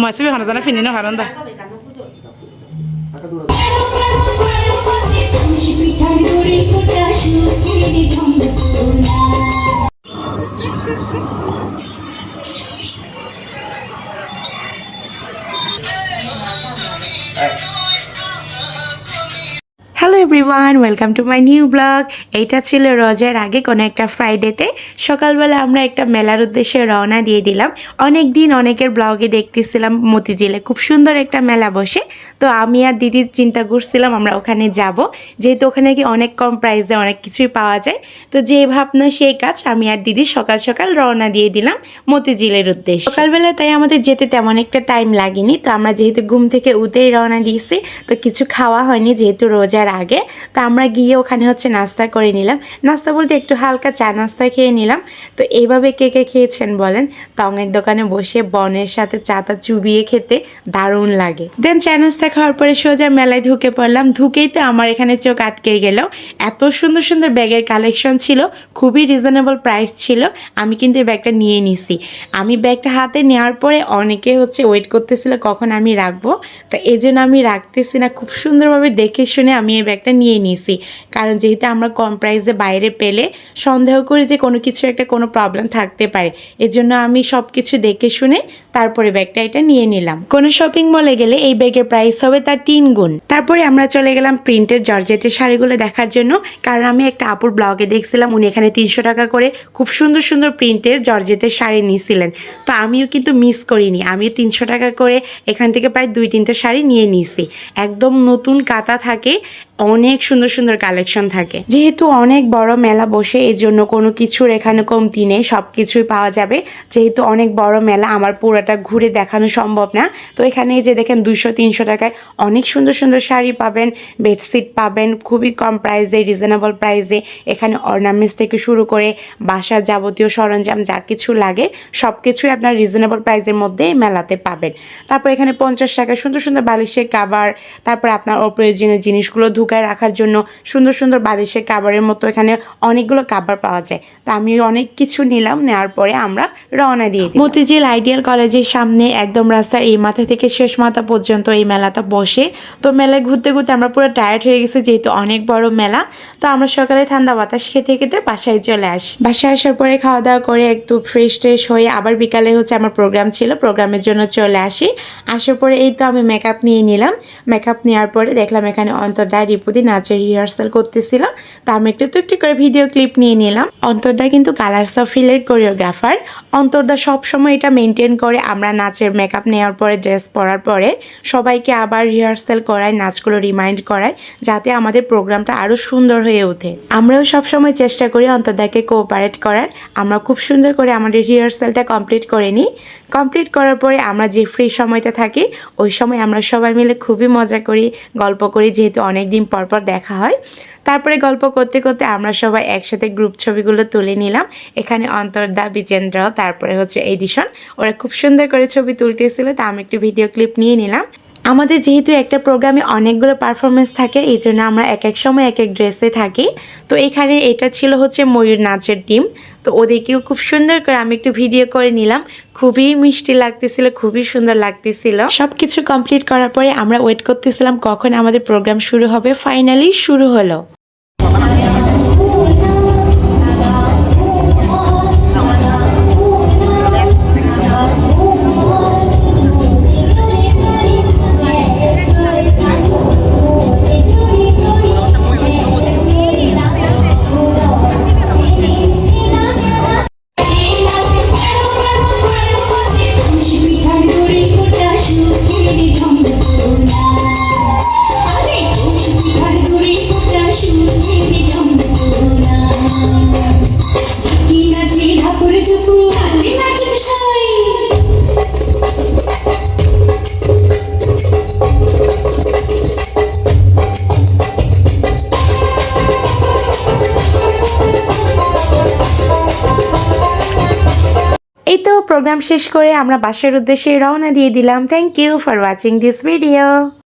মসিবি হনা জানা ফিনি না হারন দা hello everyone, welcome to my new blog. এইটা ছিল রোজার আগে কোনো একটা ফ্রাইডেতে সকালবেলা আমরা একটা মেলার উদ্দেশ্যে রওনা দিয়ে দিলাম। অনেক দিন অনেকের ব্লগে দেখতেছিলাম মতিঝিলে খুব সুন্দর একটা মেলা বসে, তো আমি আর দিদি চিন্তা করছিলাম আমরা ওখানে যাব, যেহেতু ওখানে কি অনেক কম প্রাইসে অনেক কিছুই পাওয়া যায়। তো যে ভাবনা সেই কাজ, আমি আর দিদি সকাল সকাল রওনা দিয়ে দিলাম মতিঝিলের উদ্দেশ্যে। সকালবেলা তাই আমাদের যেতে তেমন একটা টাইম লাগেনি, তো আমরা যেহেতু ঘুম থেকে উঠেই রওনা দিয়েছি, তো কিছু খাওয়া হয়নি যেহেতু রোজার আগে। তো আমরা গিয়ে ওখানে হচ্ছে নাস্তা করে নিলাম, নাস্তা বলতে একটু হালকা চা নাস্তা খেয়ে নিলাম। তো এইভাবে কে কে খেয়েছেন বলেন? টঙের দোকানে বসে বনের সাথে চাটা চুবিয়ে খেতে দারুণ লাগে। দেন চা নাস্তা খাওয়ার পরে সোজা মেলায় ঢুকে পড়লাম। ঢুকেই তো আমার এখানে চোখ আটকে গেল, এত সুন্দর সুন্দর ব্যাগের কালেকশন ছিল, খুবই রিজনেবল প্রাইস ছিল। আমি কিন্তু এই ব্যাগটা নিয়ে নিছি। আমি ব্যাগটা হাতে নেওয়ার পরে অনেকে হচ্ছে ওয়েট করতেছিল কখন আমি রাখবো, তো এই জন্য আমি রাখতেছি না, খুব সুন্দরভাবে দেখে শুনে আমি এই ব্যাগটা নিয়ে নিছি। কারণ যেহেতু আমরা কম প্রাইসে বাইরে পেলে সন্দেহ করি যে কোনো কিছু একটা কোনো প্রবলেম থাকতে পারে, এজন্য আমি সব কিছু দেখে শুনে তারপরে ব্যাগটা এটা নিয়ে নিলাম। কোনো শপিং মলে গেলে এই ব্যাগের প্রাইস হবে তার 3 গুণ। তারপরে আমরা চলে গেলাম প্রিন্টের জর্জেটের শাড়িগুলো দেখার জন্য, কারণ আমি একটা আপুর ব্লগে দেখছিলাম উনি এখানে 300 টাকা করে খুব সুন্দর সুন্দর প্রিন্টের জর্জেটের শাড়ি নিয়েছিলেন। তো আমিও কিন্তু মিস করিনি, আমিও 300 টাকা করে এখান থেকে প্রায় 2-3টে শাড়ি নিয়ে নিয়েছি। একদম নতুন কাতা থাকে, অনেক সুন্দর সুন্দর কালেকশন থাকে। যেহেতু অনেক বড় মেলা বসে, এই জন্য কোনো কিছুর এখানে কমতি নেই, সব কিছুই পাওয়া যাবে। যেহেতু অনেক বড় মেলা, আমার পুরোটা ঘুরে দেখানো সম্ভব না। তো এখানে যে দেখেন 200-300 টাকায় অনেক সুন্দর সুন্দর শাড়ি পাবেন, বেডশিট পাবেন খুবই কম প্রাইসে, রিজনেবল প্রাইসে। এখানে অর্নামেন্টস থেকে শুরু করে বাসার যাবতীয় সরঞ্জাম যা কিছু লাগে সব কিছুই আপনার রিজনেবল প্রাইসের মধ্যে মেলাতে পাবেন। তারপর এখানে 50 টাকায় সুন্দর সুন্দর বালিশের কাভার, তারপরে আপনার অপ্রয়োজনীয় জিনিসগুলো ঢুকায় রাখার জন্য সুন্দর সুন্দর বালিশের কাভারের মতো এখানে অনেকগুলো কাভার পাওয়া যায়। তো আমি অনেক কিছু নিলাম, নেওয়ার পরে আমরা রওনা দিয়ে দিই। মতিঝিল আইডিয়াল কলেজের সামনে একদম রাস্তার এই মাথা থেকে শেষ মাথা পর্যন্ত এই মেলাটা বসে। তো মেলায় ঘুরতে ঘুরতে আমরা পুরো টায়ার্ড হয়ে গেছি, যেহেতু অনেক বড় মেলা। তো আমরা সকালে ঠান্ডা বাতাস খেতে খেতে বাসায় চলে আসি। বাসায় আসার পরে খাওয়া দাওয়া করে একটু ফ্রেশ ট্রেশ হয়ে আবার বিকালে হচ্ছে আমার প্রোগ্রাম ছিল, প্রোগ্রামের জন্য চলে আসি। আসার পরে এই তো আমি মেকআপ নিয়ে নিলাম। মেকআপ নেওয়ার পরে দেখলাম এখানে অন্তর্দা রিপুদি নাচের রিহার্সাল করতেছিল, তো আমি একটু করে ভিডিও ক্লিপ নিয়ে নিলাম। অন্তর্দা কিন্তু কালার্স অফ ফিলের কোরিওগ্রাফার। অন্তর্দা সবসময় এটা মেনটেন করে, আমরা নাচের মেকআপ নেওয়ার পরে ড্রেস পরার পরে সবাইকে আবার রিহার্সাল করায়, নাচগুলো রিমাইন্ড করায়, যাতে আমাদের প্রোগ্রামটা আরও সুন্দর হয়ে ওঠে। আমরাও সবসময় চেষ্টা করি অন্তর্দাকে কোঅপারেট করার। আমরা খুব সুন্দর করে আমাদের রিহার্সালটা কমপ্লিট করে নিই। কমপ্লিট করার পরে আমরা যে ফ্রি সময়টা থাকি ওই সময় আমরা সবাই মিলে খুবই মজা করি, গল্প করি, যেহেতু অনেক দিন পর পর দেখা হয়। তারপরে গল্প করতে করতে আমরা সবাই একসাথে গ্রুপ ছবিগুলো তুলে নিলাম। এখানে অন্তর্দা, বিজেন্দ্র, তারপরে হচ্ছে এডিশন, ওরা খুব সুন্দর করে ছবি তুলতেছিল, তা আমি একটু ভিডিও ক্লিপ নিয়ে নিলাম। আমাদের যেহেতু একটা প্রোগ্রামে অনেকগুলো পারফরমেন্স থাকে, এই জন্য আমরা এক এক সময় এক এক ড্রেসে থাকি। তো এখানে এটা ছিল হচ্ছে ময়ূর নাচের টিম, তো ওদেরকেও খুব সুন্দর করে আমি একটু ভিডিও করে নিলাম। খুবই মিষ্টি লাগতেছিল, খুবই সুন্দর লাগতেছিল। সব কিছু কমপ্লিট করার পরে আমরা ওয়েট করতেছিলাম কখন আমাদের প্রোগ্রাম শুরু হবে। ফাইনালি শুরু হলো। এই তো প্রোগ্রাম শেষ করে আমরা বাসার উদ্দেশ্যে রওনা দিয়ে দিলাম। Thank you for watching this video.